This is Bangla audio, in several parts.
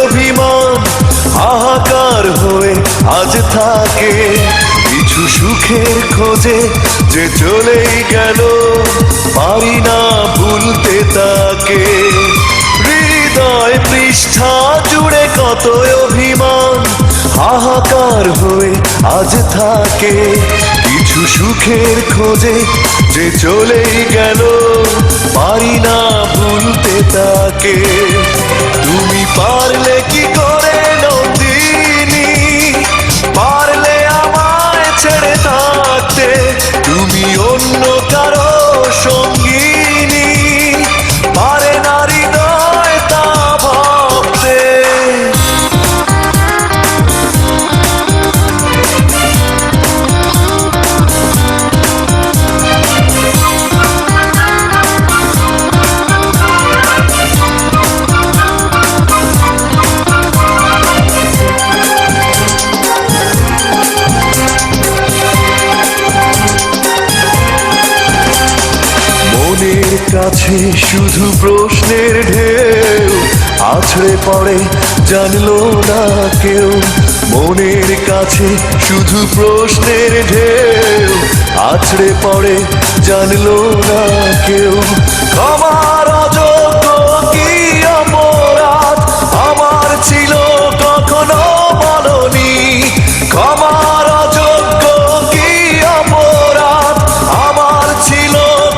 অভিমান হাহাকার হয়ে আজ থাকে। কিছু সুখের খোঁজে যে চলেই গেল, পারি না ভুলতে তাকে। হৃদয় পৃষ্ঠা জুড়ে কত অভিমান হাহাকার হয়ে আজ থাকে। কিছু সুখের খোঁজে যে চলেই গেল, পারি না ভুলতে তাকে। তুমি পারলে কি করে নন্দিনী, পারলে আমায় ছেড়ে থাকতে। তুমি অন্য কারো সঙ্গিনী, পারে না হৃদয় তা ভাবতে। মনের কাছে শুধু প্রশ্নের ঢেউ আছড়ে পড়ে, জানলো না কেউ। মনের কাছে শুধু প্রশ্নের ঢেউ আছড়ে পড়ে, জানলো না কেউ। ক্ষমার অযোগ্য কি অপরাধ আমার ছিল কখনো বলনি। ক্ষমার অযোগ্য কি অপরাধ আমার ছিল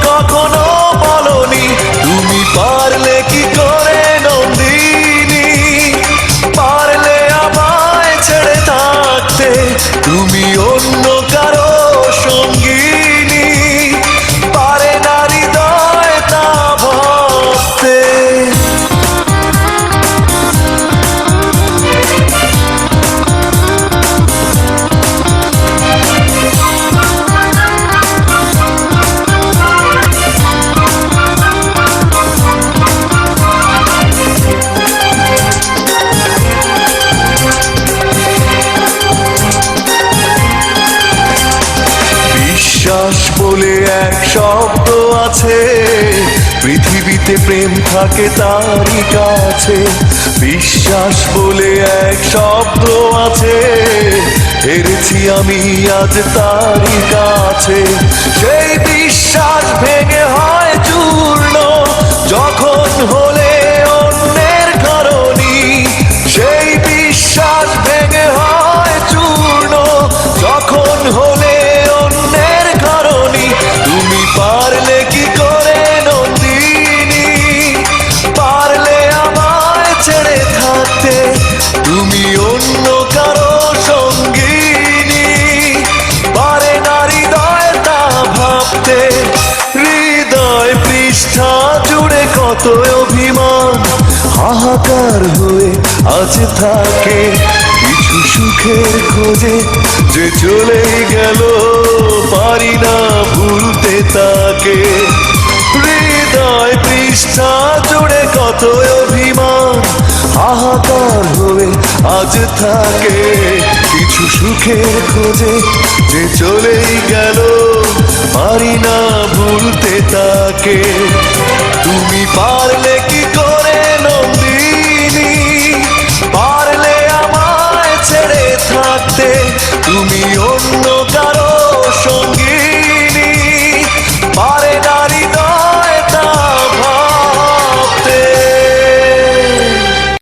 কখনো বলনি। তুমি পারলে কি করে নন্দিনী, পারলে আমায় ছেড়ে থাকতে। তুমি অন্য কারো সঙ্গিনী, পারে না হৃদয় তা ভাবতে। বিশ্বাস বলে এক শব্দ আছে, পৃথিবীতে প্রেম থাকে তারই কাছে। বিশ্বাস বলে এক শব্দ আছে, হেরেছি আমি আজ তারই কাছে। সেই বিশ্বাস ভেঙে হয় চূর্ণ যখন হলে অন্যের কারণী। সেই বিশ্বাস ভেঙে হয় চূর্ণ যখন হলে অন্যের কারণী। তুমি পারলে কি করে নন্দিনী, পারলে আমায় ছেড়ে থাকতে। তুমি অন্য কারো সঙ্গিনী, পারে না হৃদয় তা ভাবতে। হৃদয় পৃষ্ঠা জুড়ে কত অভিমান হাহাকার হয়ে আজ থাকে। কিছু সুখের খোঁজে যে চলেই গেল, পারি না ভুলতে তাকে। হৃদয় পৃষ্ঠা জুড়ে কত অভিমান হাহাকার হয়ে আজ থাকে। কিছু সুখের খোঁজে যে চলেই গেল, পারি না ভুলতে তাকে। তুমি পারলে কি করে নন্দিনী, পারলে আমায় ছেড়ে থাকতে। তুমি অন্য